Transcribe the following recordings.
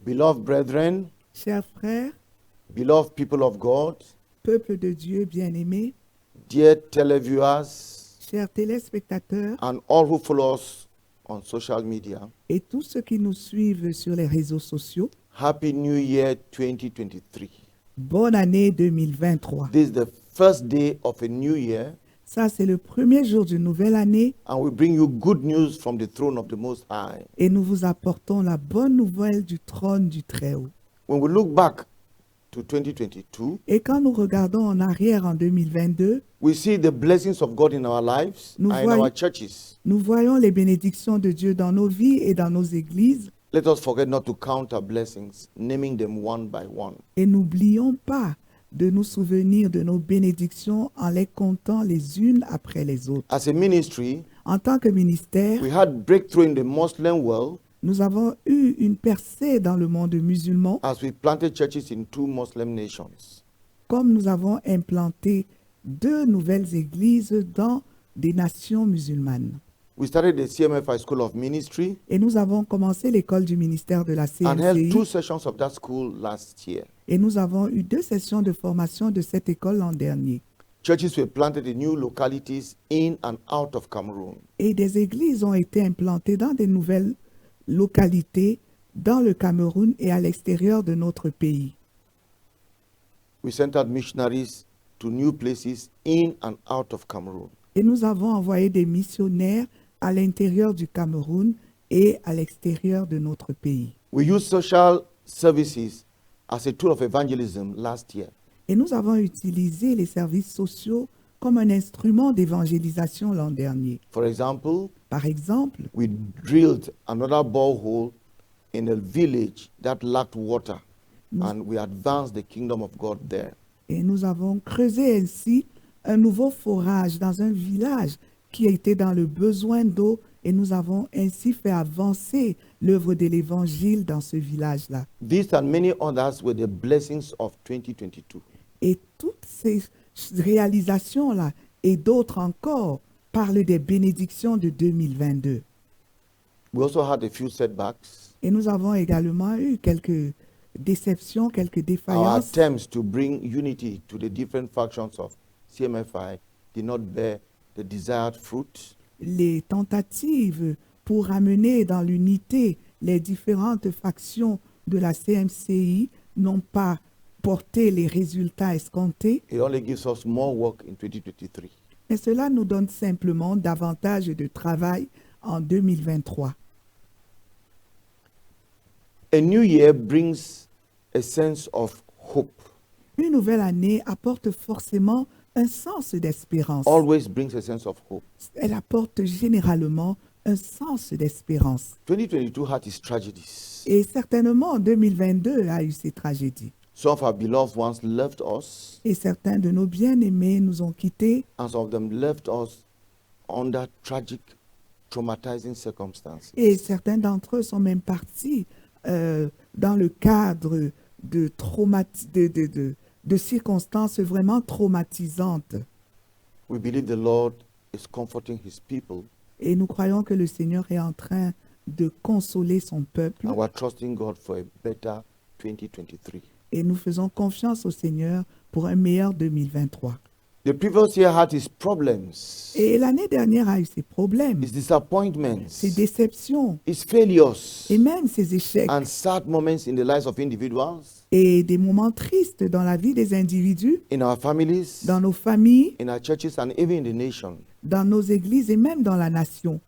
Beloved brethren, Chers frères, beloved people of God, peuple de Dieu bien-aimé, dear televiewers, chers téléspectateurs and all who follow us on social media, et tous ceux qui nous suivent sur les réseaux sociaux, Happy New Year 2023. bonne année 2023. This is the first day of a new year, Ça, c'est le premier jour d'une nouvelle année and we bring you good news from the throne of the Most High. et nous vous apportons la bonne nouvelle du trône du Très-Haut. When we look back to 2022, Et quand nous regardons en arrière en 2022, we see the blessings of God in our lives Nous and in voyons- our churches. nous voyons les bénédictions de Dieu dans nos vies et dans nos églises. Let us forget not to count our blessings, naming them one by one. Et n'oublions pas de nous souvenir de nos bénédictions en les comptant les unes après les autres. As a ministry, En tant que ministère, we had breakthrough in the Muslim world nous avons eu une percée dans le monde musulman, as we planted churches in 2 Muslim nations. comme nous avons implanté 2 nouvelles églises dans des nations musulmanes. We started the CMFI School of Ministry Et nous avons commencé l'école du ministère de la and held 2 CMCI sessions of that school last year. et nous avons eu 2 sessions de formation de cette école l'an dernier. Churches were planted in new localities in and out of Cameroon. Et des églises ont été implantées dans des nouvelles localités dans le Cameroun et à l'extérieur de notre pays. We sent out missionaries to new places in and out of Cameroon. Et nous avons envoyé des missionnaires à l'intérieur du Cameroun et à l'extérieur de notre pays. We used social services as a tool of evangelism last year. Et nous avons utilisé les services sociaux comme un instrument d'évangélisation l'an dernier. For example, Par exemple, we drilled another borehole in a village that lacked water, and we advanced the kingdom of God there. et nous avons creusé ainsi un nouveau forage dans un village qui était dans le besoin d'eau et nous avons ainsi fait avancer l'œuvre de l'évangile dans ce village-là. These and many others were the blessings of 2022. Et toutes ces réalisations-là et d'autres encore parlent des bénédictions de 2022. We also had a few setbacks. Et nous avons également eu quelques déceptions, quelques Our défaillances. attempts to bring unity to the different factions of CMFI did not bear the desired fruit. Les tentatives pour amener dans l'unité les différentes factions de la CMCI n'ont pas porté les résultats escomptés, It only gives us more work in 2023. mais cela nous donne simplement davantage de travail en 2023. A new year brings a sense of hope, Une nouvelle année apporte forcément un sens d'espérance. always brings a sense of hope. Elle apporte généralement un sens d'espérance. 2022 had its tragedies. Et certainement, 2022 a eu ses tragédies. Some of our beloved ones left us, Et certains de nos bien-aimés nous ont quittés and some of them left us under tragic, traumatizing circumstances. et certains d'entre eux sont même partis dans le cadre de circonstances vraiment traumatisantes. We believe the Lord is comforting his people, Et nous croyons que le Seigneur est en train de consoler son peuple and we're trusting God for a better 2023. et nous faisons confiance au Seigneur pour un meilleur 2023. The previous year had its problems, Et l'année dernière a eu ses problèmes, its disappointments, ses déceptions its failures, et même ses échecs and sad moments in the lives of individuals, et des moments tristes dans la vie des individus, in our families, dans nos familles, in our churches, and even in the nation. dans nos églises et même dans la nation.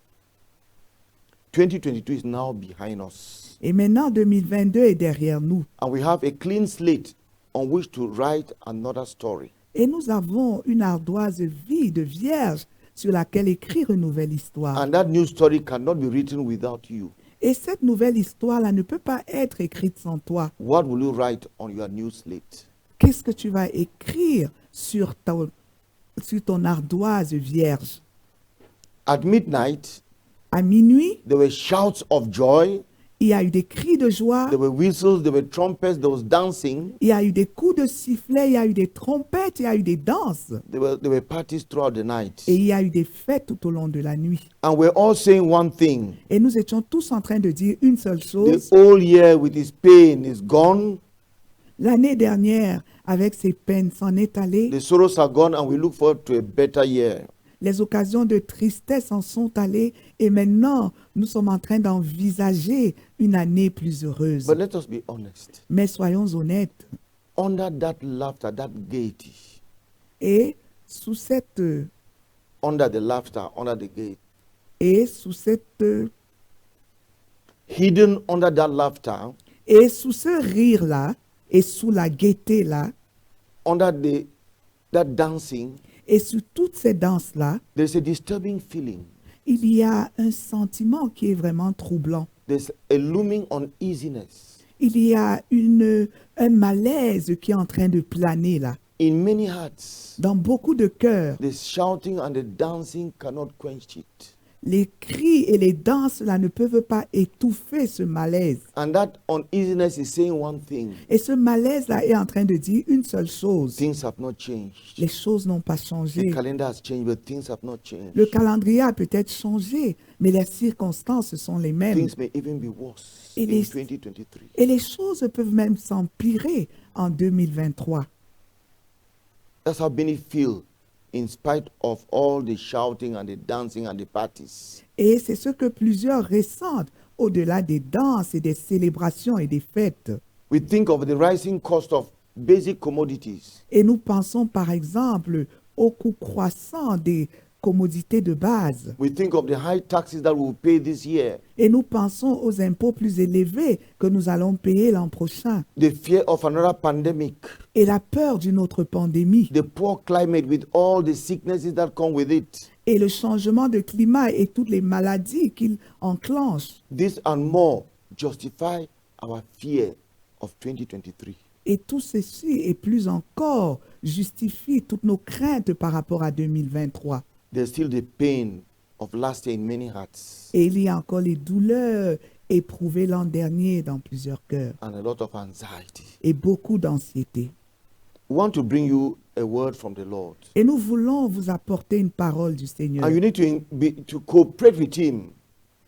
2022 is now behind us, Et maintenant, 2022 est derrière nous. and we have a clean slate on which to write another story. Et nous avons une ardoise vide, vierge, sur laquelle écrire une nouvelle histoire. And that new story cannot be written without you. Et cette nouvelle histoire-là ne peut pas être écrite sans toi. What will you write on your new slate? Qu'est-ce que tu vas écrire sur ton ardoise vierge? At midnight, À minuit, there were shouts of joy Il y a eu des cris de joie, there were whistles, there were trumpets, there was dancing. il y a eu des coups de sifflet, il y a eu des trompettes, il y a eu des danses. There were parties throughout the night. Et il y a eu des fêtes tout au long de la nuit. And we're all saying one thing. Et nous étions tous en train de dire une seule The chose. old year with its pain is gone. L'année dernière, avec ses peines, s'en est allée. The sorrows are gone, and we look forward to a better year. Les occasions de tristesse en sont allées. Et maintenant, nous sommes en train d'envisager une année plus heureuse. But let us be honest. Mais soyons honnêtes. Under that laughter, that gaiety, Et sous cette, under the laughter, under the gaiety, et sous cette, hidden under that laughter, et sous ce rire-là, et sous la gaieté-là, under that dancing, et sous toutes ces danses-là, there's a disturbing feeling. il y a un sentiment qui est vraiment troublant. There's a looming uneasiness. Il y a un malaise qui est en train de planer là. In many hearts, Dans beaucoup de cœurs, the shouting and the dancing cannot quench it. les cris et les danses là ne peuvent pas étouffer ce malaise. And that uneasiness is saying one thing. Et ce malaise là est en train de dire une seule chose. Things have not changed. Les choses n'ont pas The changé. calendar has changed, but things have not changed. Le calendrier a peut-être changé, mais les circonstances sont les mêmes. Things may even be worse It in is- 2023. Et les choses peuvent même s'empirer en 2023. That's how many feel in spite of all the shouting and the dancing and the parties. Et c'est ce que plusieurs ressentent au-delà des danses et des célébrations et des fêtes. We think of the rising cost of basic commodities. Et nous pensons par exemple au coût croissant des commodités de base. We think of the high taxes that we will pay this year. Et nous pensons aux impôts plus élevés que nous allons payer l'an prochain. The fear of another pandemic. Et la peur d'une autre pandémie. The poor climate with all the sicknesses that come with it. Et le changement de climat et toutes les maladies qu'il enclenche. This and more justify our fear of 2023. Et tout ceci et plus encore justifie toutes nos craintes par rapport à 2023. There's still the pain of last year in many hearts Et il y a encore les douleurs éprouvées l'an dernier dans plusieurs cœurs. and a lot of anxiety. Et beaucoup d'anxiété. We want to bring you a word from the Lord. Et nous voulons vous apporter une parole du Seigneur. And you need to cooperate with Him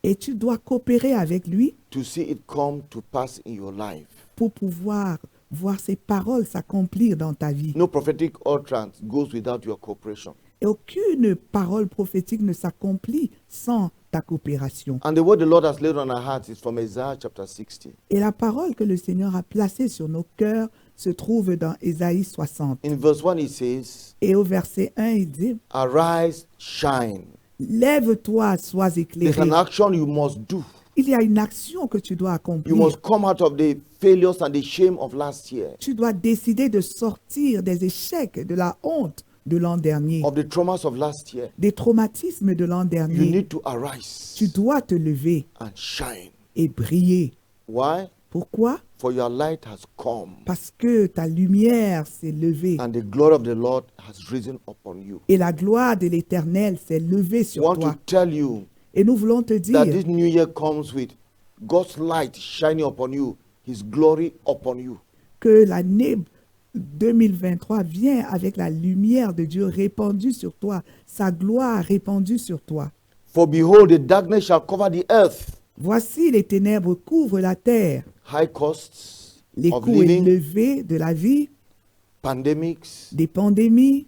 Et tu dois coopérer avec lui to see it come to pass in your life. pour pouvoir voir ces paroles s'accomplir dans ta vie. No prophetic utterance goes without your cooperation. Et aucune parole prophétique ne s'accomplit sans ta coopération. And the word the Lord has laid on our hearts is from Isaiah chapter 60. Et la parole que le Seigneur a placée sur nos cœurs se trouve dans Ésaïe 60. In verse 1 it says, Et au verset 1, il dit, Arise, shine. lève-toi, sois There's éclairé. an action you must do. Il y a une action que tu dois You accomplir. must come out of the failures and the shame of last year, Tu dois décider de sortir des échecs, de la honte de l'an dernier, of the traumas of last year. des traumatismes de l'an You dernier. need to arise Tu dois te lever and shine. et briller. Why? Pourquoi? For your light has come, Parce que ta lumière s'est levée and the glory of the Lord has risen upon you. et la gloire de l'Éternel s'est levée I sur want to toi. tell you Et nous voulons te that dire this new year comes with God's light shining upon you, His glory upon you. que l'année 2023 vient avec la lumière de Dieu répandue sur toi, sa gloire répandue sur toi. For behold, the darkness shall cover the earth. Voici les ténèbres couvrent la terre, High costs les of coûts living, élevés de la vie, pandemics, des pandémies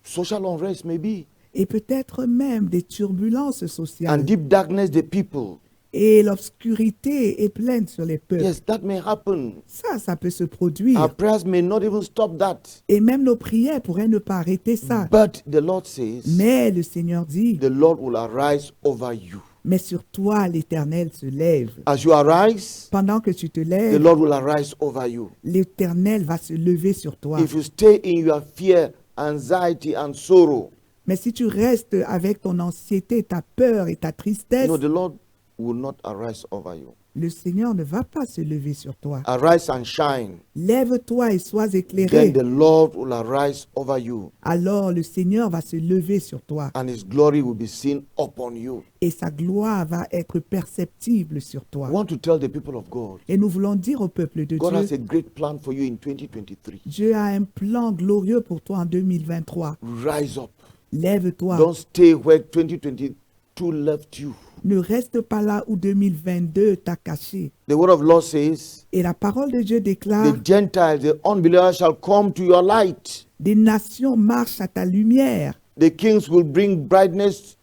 social unrest maybe, et peut-être même des turbulences and sociales. deep darkness the people. Et l'obscurité est pleine sur les peuples. Yes, that may happen. Ça peut se produire. Our prayers may not even stop that. Et même nos prières pourraient ne pas arrêter ça. But the Lord says, Mais le Seigneur dit, the Lord will arise over you. mais sur toi l'Éternel se lève. As you arise, Pendant que tu te the lèves, Lord will arise over you. l'Éternel va se lever sur toi. If you stay in your fear, anxiety, and sorrow, Mais si tu restes avec ton anxiété, ta peur et ta tristesse, the Lord will not arise over you. Le Seigneur ne va pas se lever sur toi. Arise and shine. Lève-toi et sois Then éclairé. the Lord will arise over you, Alors le Seigneur va se lever sur toi and his glory will be seen upon you. et sa gloire va être perceptible sur I toi. want to tell the people of God, Et nous voulons dire au peuple de God has Dieu, a great plan for you in 2023. Dieu a un plan glorieux pour toi en 2023. Rise up. Lève-toi. Don't stay where 2022 left you. Ne reste pas là où 2022 t'a caché. The word of Lord says, Et la parole de Dieu déclare, the Gentiles, the unbelievers shall come to your light. des nations marchent à ta lumière The kings will bring brightness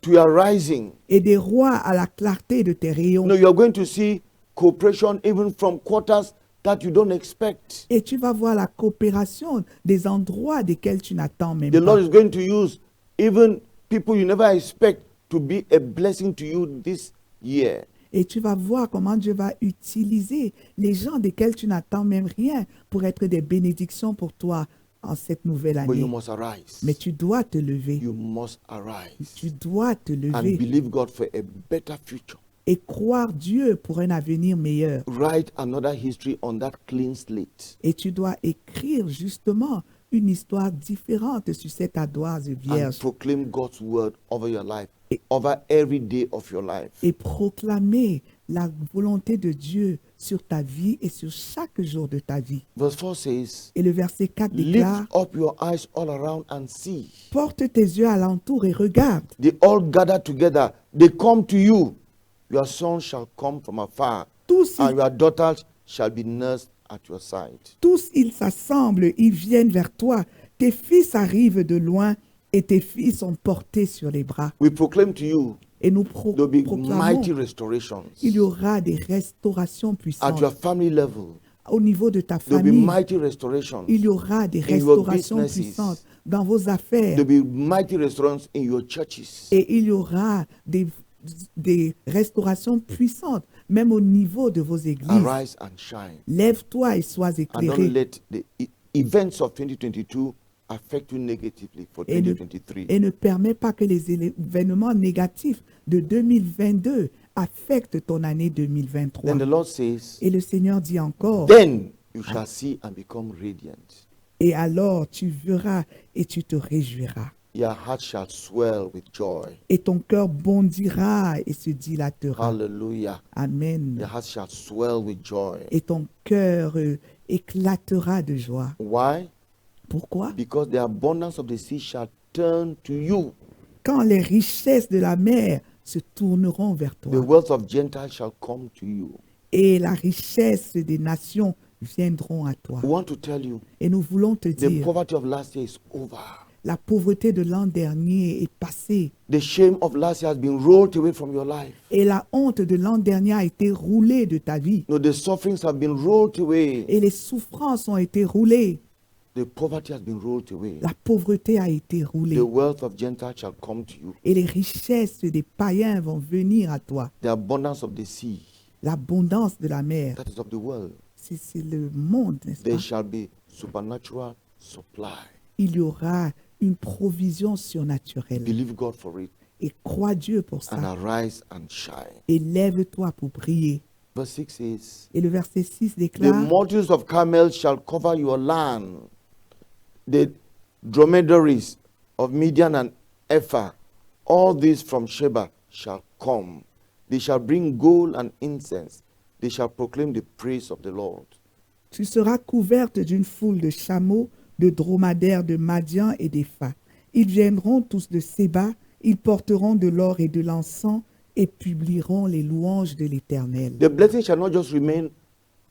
to your rising. et des rois à la clarté de tes rayons. You are going to see cooperation even from quarters that you don't expect. Et tu vas voir la coopération des endroits desquels tu n'attends même The Lord pas. is going to use even people you never expect to be a blessing to you this year. Et tu vas voir comment Dieu va utiliser les gens desquels tu n'attends même rien pour être des bénédictions pour toi en cette nouvelle But you année. must arise. Mais tu dois te lever. You must arise Tu dois te and lever believe God for a better future. et croire Dieu pour un avenir meilleur. Write another history on that clean slate Et tu dois écrire justement une histoire différente sur cette ardoise and vierge proclaim God's word over your life, Et- over every day of your life. et proclamer la volonté de Dieu sur ta vie et sur chaque jour de ta vie. Verse 4 says, Et le verset 4 lift déclare, up your eyes all around and see. porte tes yeux alentour et regarde. They all gather together. They come to you. Your sons shall come from afar, Tous, and your daughters shall be nursed at your side. tous ils s'assemblent, ils viennent vers toi. Tes fils arrivent de loin et tes filles sont portées sur les bras. We proclaim to you, Et nous there'll be proclamons, mighty restorations il y aura des restaurations at puissantes. your family level. Au niveau de ta There'll be famille, mighty restorations. il y aura des in your restaurations businesses. puissantes dans vos affaires. There'll be mighty restaurations in your churches. Et il y aura des restaurations puissantes, même au niveau de vos églises. Arise and shine. Lève-toi et sois And don't éclairé. let the events of 2022 affect you negatively for Et ne, 2023. et ne permets pas que les événements négatifs de 2022 affectent ton année 2023. Then the Lord says, Et le Seigneur dit encore, then you shall see and become radiant. et alors tu verras et tu te réjouiras. Your heart shall swell with joy. Et ton cœur bondira et se dilatera. Hallelujah. Amen. Your heart shall swell with joy. Et ton cœur éclatera de joie. Why? Pourquoi? Because the abundance of the sea shall turn to you. Quand les richesses de la mer se tourneront vers The toi wealth of Gentiles shall come to you. et la richesse des nations viendront à toi. We want to tell you, Et nous voulons te the dire, poverty of last year is over. la pauvreté de l'an dernier est passée The shame of last year has been rolled away from your life. et la honte de l'an dernier a été roulée de ta vie No, the sufferings have been rolled away. et les souffrances ont été roulées. The poverty has been rolled away. La pauvreté a été roulée The wealth of Gentiles shall come to you. et les richesses des païens vont venir à toi. The abundance of the sea, L'abondance de la mer, that is of the world. c'est le monde, n'est-ce There pas? shall be supernatural supply. Il y aura une provision surnaturelle. Believe God for it Et crois Dieu pour and ça. arise and shine. Et lève-toi pour prier. Verse 6 says, Et le verset 6 the déclare, multitudes of camels shall cover your land. The dromedaries of Midian and Ephah, all these from Sheba shall come. They shall bring gold and incense. They shall proclaim the praise of the Lord. tu seras couverte d'une foule de chameaux, de dromadaires, de Madian et d'Épha. Ils viendront tous de Séba, ils porteront de l'or et de l'encens et publieront les louanges de l'Éternel. The blessing shall not just remain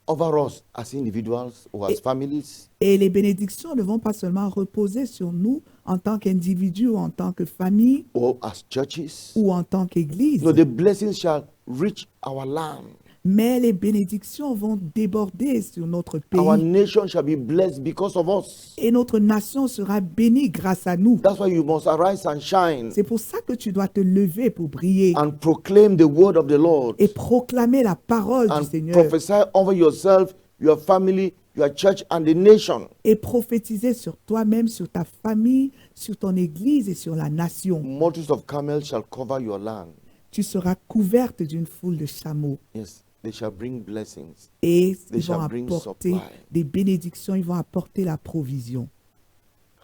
over us as individuals or as families, Et les bénédictions ne vont pas seulement reposer sur nous en tant qu'individus ou en tant que famille or as churches. ou en tant qu'église, No, the blessings shall reach our land. mais les bénédictions vont déborder sur notre Our pays nation shall be blessed because of us. et notre nation sera bénie grâce à nous. That's why you must arise and shine C'est pour ça que tu dois te lever pour briller and proclaim the word of the Lord et proclamer la parole du and Seigneur prophesy over yourself, your family, your church, and the nation. et prophétiser sur toi-même, sur ta famille, sur ton église et sur la nation. Multitudes of camels shall cover your land. Tu seras couverte d'une foule de chameaux. Yes, they shall bring blessings. Et They ils vont shall bring apporter supply. des bénédictions, ils vont apporter la provision.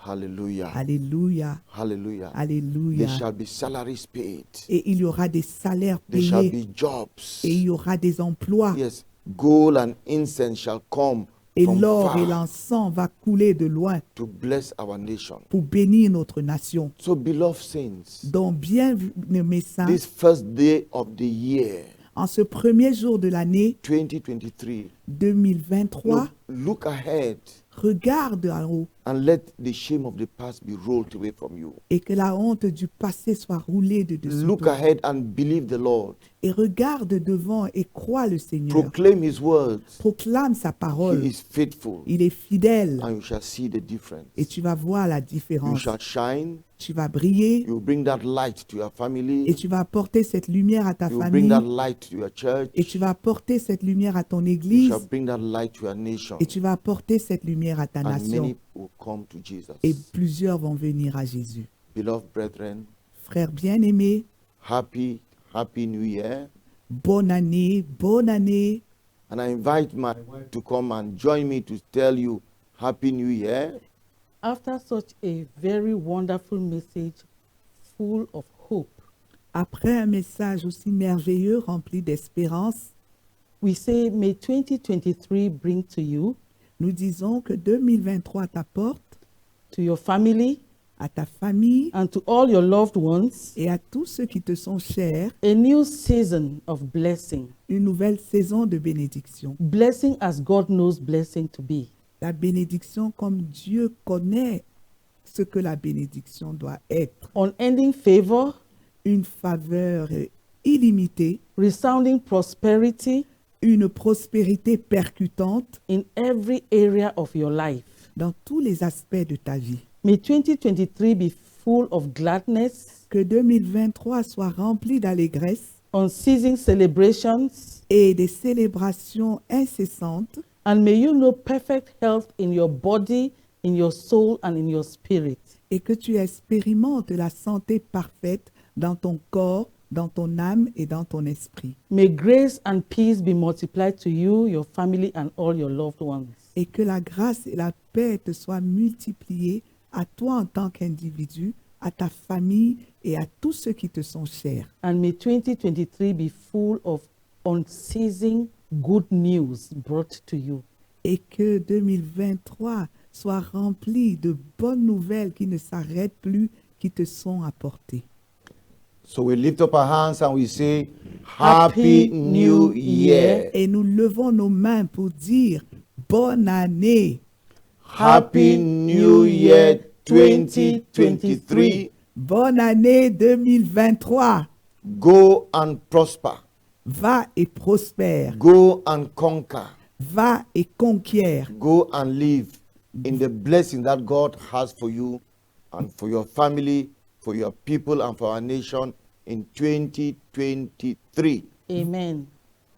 Hallelujah. Alléluia, Hallelujah. There alléluia. shall be salaries paid. Et il y aura des salaires There shall payés be jobs. et il y aura des emplois. Yes, gold and incense shall come Et from l'or et far l'encens va couler de loin to bless our nation. pour bénir notre nation. So, beloved saints, Donc, bien-aimés saints, this first day of the year, en ce premier jour de l'année 2023, 2023, look ahead regarde en haut and let the shame of the past be rolled away from you. et que la honte du passé soit roulée de dessus Look toi. ahead and believe the Lord. Et regarde devant et crois le Seigneur. Proclaim His words. Proclame sa parole. He is faithful, Il est fidèle and you shall see the difference. et tu vas voir la You différence. shall shine. Tu vas briller You will bring that light to your et family. tu vas apporter cette lumière à ta You will bring famille that light to your church. et tu vas apporter cette lumière à ton You église shall bring that light to your nation. et tu vas apporter cette lumière à ta And nation. many will come to Jesus. Et plusieurs vont venir à Jésus. Beloved brethren, Frères bien-aimés, happy New Year. bonne année, bonne année. And I invite my wife to come and join me to tell you Happy New Year. After such a very wonderful message full of hope, Après un message aussi merveilleux, rempli d'espérance, we say, may 2023 bring to you, nous disons que 2023 t'apporte to your family, à ta famille and to all your loved ones et à tous ceux qui te sont chers a new season of blessing. une nouvelle saison de bénédiction. Blessing as God knows blessing to be. La bénédiction comme Dieu connaît ce que la bénédiction doit être. Unending favor, Une faveur illimitée, resounding prosperity une prospérité percutante in every area of your life. dans tous les aspects de ta vie. May 2023 be full of gladness, Que 2023 soit rempli d'allégresse unceasing celebrations, et des célébrations incessantes, and may you know perfect health in your body, in your soul, and in your spirit. et que tu expérimentes la santé parfaite dans ton corps, dans ton âme et dans ton esprit. May grace and peace be multiplied to you, your family, and all your loved ones. Et que la grâce et la paix te soient multipliées à toi en tant qu'individu, à ta famille et à tous ceux qui te sont chers. And may 2023 be full of unceasing good news brought to you. Et que 2023 soit rempli de bonnes nouvelles qui ne s'arrêtent plus, qui te sont apportées. So we lift up our hands and we say, Happy New Year. Et nous levons nos mains pour dire bonne année, Happy New Year 2023. bonne année 2023. Go and prosper. Va et prospère, Go and conquer. va et conquiert. Go and live in the blessing that God has for you and for your family, for your people, and for our nation in 2023. Amen.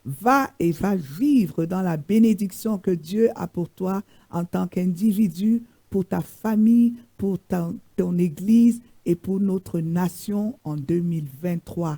Va et va vivre dans la bénédiction que Dieu a pour toi en tant qu'individu, pour ta famille, pour ton église et pour notre nation en 2023.